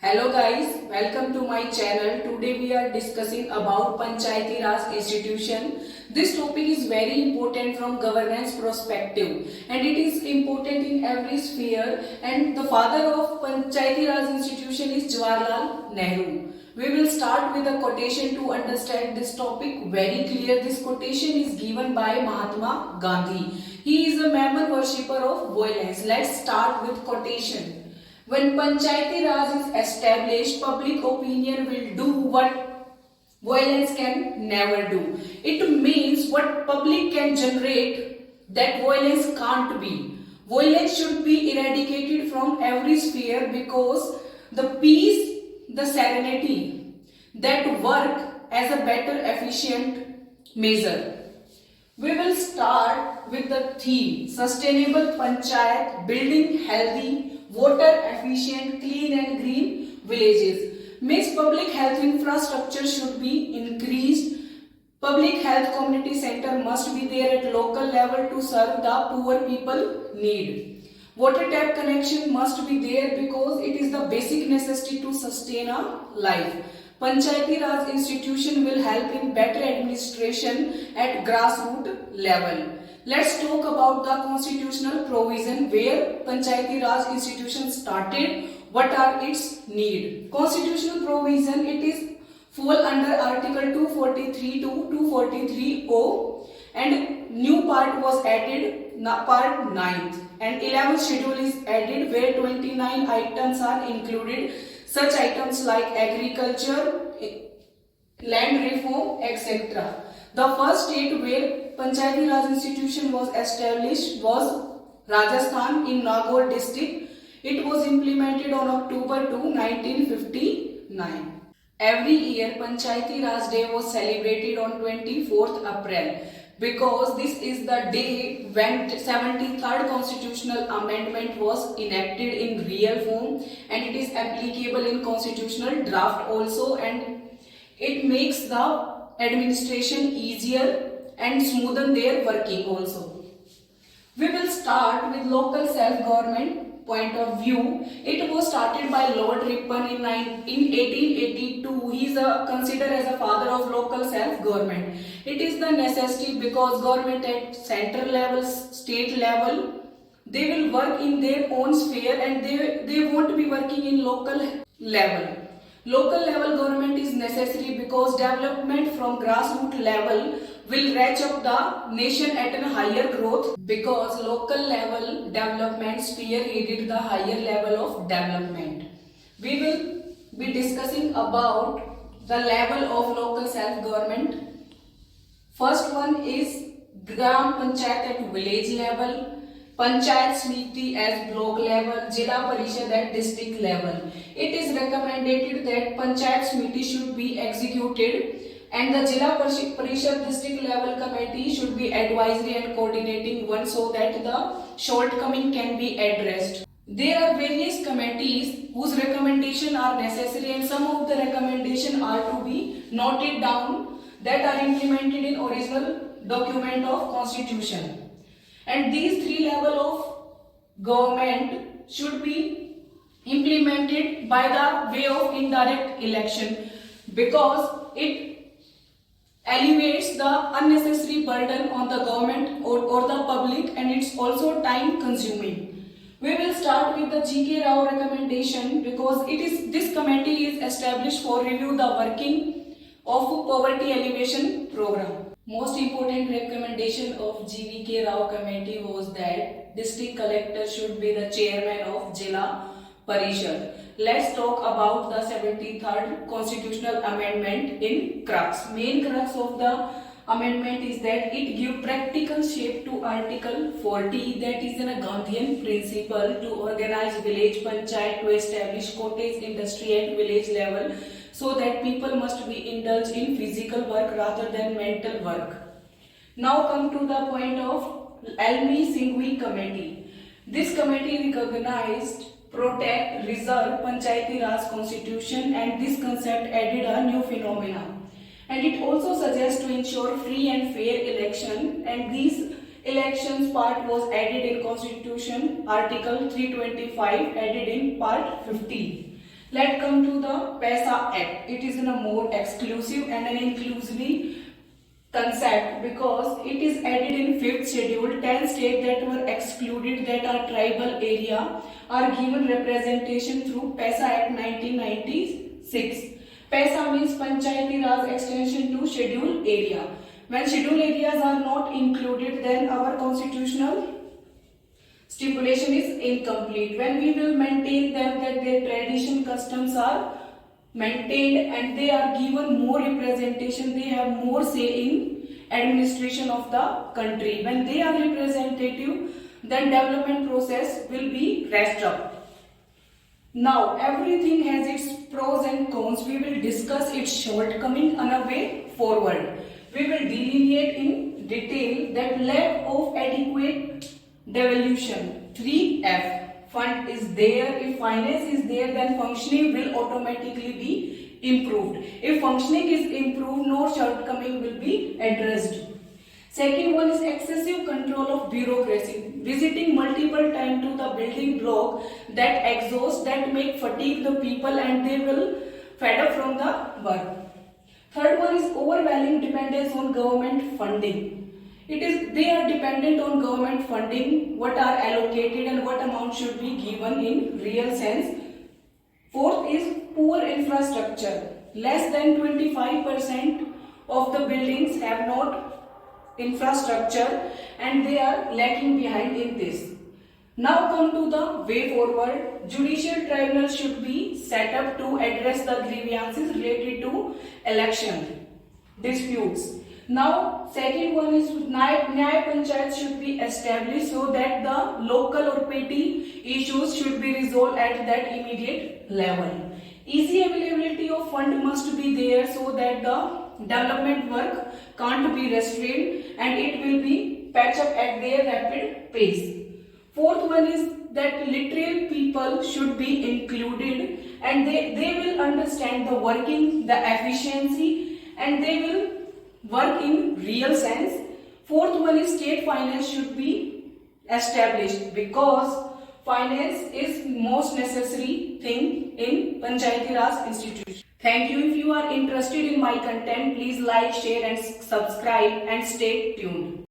Hello guys, welcome to my channel. Today we are discussing about Panchayati Raj institution. This topic is very important from governance perspective and it is important in every sphere, and the father of Panchayati Raj institution is Jawaharlal Nehru. We will start with a quotation to understand this topic very clear. This quotation is given by Mahatma Gandhi. He is a mammal worshipper of violence. Let's start with quotation. When Panchayati Raj is established, public opinion will do what violence can never do. It means what public can generate that violence can't be. Violence should be eradicated from every sphere because the peace, the serenity that work as a better efficient measure. We will start with the theme Sustainable Panchayat, building healthy, water efficient, clean and green villages. Means public health infrastructure should be increased. Public health community center must be there at local level to serve the poor people need. Water tap connection must be there because it is the basic necessity to sustain a life. Panchayati Raj institution will help in better administration at grassroots level. Let's talk about the constitutional provision where Panchayati Raj institution started. What are its need? Constitutional provision, it is fall under Article 243 to 243O, and new part was added, part 9th, and 11th schedule is added where 29 items are included, such items like agriculture, land reform, etc. The first state where Panchayati Raj institution was established was Rajasthan in Nagaur district. It was implemented on October 2, 1959. Every year Panchayati Raj Day was celebrated on 24th April because this is the day when 73rd constitutional amendment was enacted in real form, and it is applicable in constitutional draft also, and it makes the administration easier and smoothen their working also. We will start with local self-government point of view. It was started by Lord Ripon in 1882. He is considered as a father of local self-government. It is the necessity because government at center level, state level, they will work in their own sphere and they won't be working in local level. Local level government is necessary because development from grassroots level will reach up the nation at a higher growth, because local level development spearheaded the higher level of development. We will be discussing about the level of local self-government. First one is Gram Panchayat at village level, Panchayat Samiti as block level, Jila Parishad at district level. It is recommended that Panchayat Samiti should be executed and the Jila Parishad district level committee should be advisory and coordinating one so that the shortcoming can be addressed. There are various committees whose recommendations are necessary, and some of the recommendations are to be noted down that are implemented in original document of constitution. And these three levels of government should be implemented by the way of indirect election because it alleviates the unnecessary burden on the government or the public, and it's also time consuming. We will start with the G.K. Rao recommendation because this committee is established for review the working of poverty alleviation program. Most important recommendation of G.V.K. Rao committee was that district collector should be the chairman of Jila Parishad. Let's talk about the 73rd constitutional amendment in crux. Main crux of the amendment is that it gives practical shape to Article 40, that is a Gandhian principle to organize village panchayat to establish cottage industry at village level so that people must be indulged in physical work rather than mental work. Now come to the point of Almi Singhvi committee. This committee recognized, protect, reserve Panchayati Raj constitution, and this concept added a new phenomena. And it also suggests to ensure free and fair election, and these elections part was added in constitution article 325 added in part 50. Let's come to the PAISA Act. It is in a more exclusive and an inclusively concept because it is added in 5th schedule. 10 states that were excluded, that are tribal area, are given representation through PAISA Act 1996. PAISA means Panchayati Raj extension to schedule area. When schedule areas are not included, then our constitutional stipulation is incomplete. When we will maintain them, that their tradition customs are maintained and they are given more representation, they have more say in administration of the country. When they are representative, then development process will be raised up. Now everything has its pros and cons. We will discuss its shortcoming and a way forward. We will delineate in detail that lack of adequate devolution. 3F. Fund is there. If finance is there, then functioning will automatically be improved. If functioning is improved, no shortcoming will be addressed. Second one is excessive control of bureaucracy. Visiting multiple times to the building block, that exhaust, that make fatigue the people and they will fed up from the work. Third one is overwhelming dependence on government funding. They are dependent on government funding, what are allocated and what amount should be given in real sense. Fourth is poor infrastructure. Less than 25% of the buildings have not infrastructure and they are lagging behind in this. Now come to the way forward. Judicial tribunals should be set up to address the grievances related to election disputes. Now second one is Nyaya Panchayat should be established so that the local or petty issues should be resolved at that immediate level. Easy availability of fund must be there so that the development work can't be restrained and it will be patch up at their rapid pace. Fourth one is that literate people should be included and they will understand the working, the efficiency and they will work in real sense. Fourth one is state finance should be established because finance is most necessary thing in Panchayati Raj institution. Thank you. If you are interested in my content, please like, share and subscribe and stay tuned.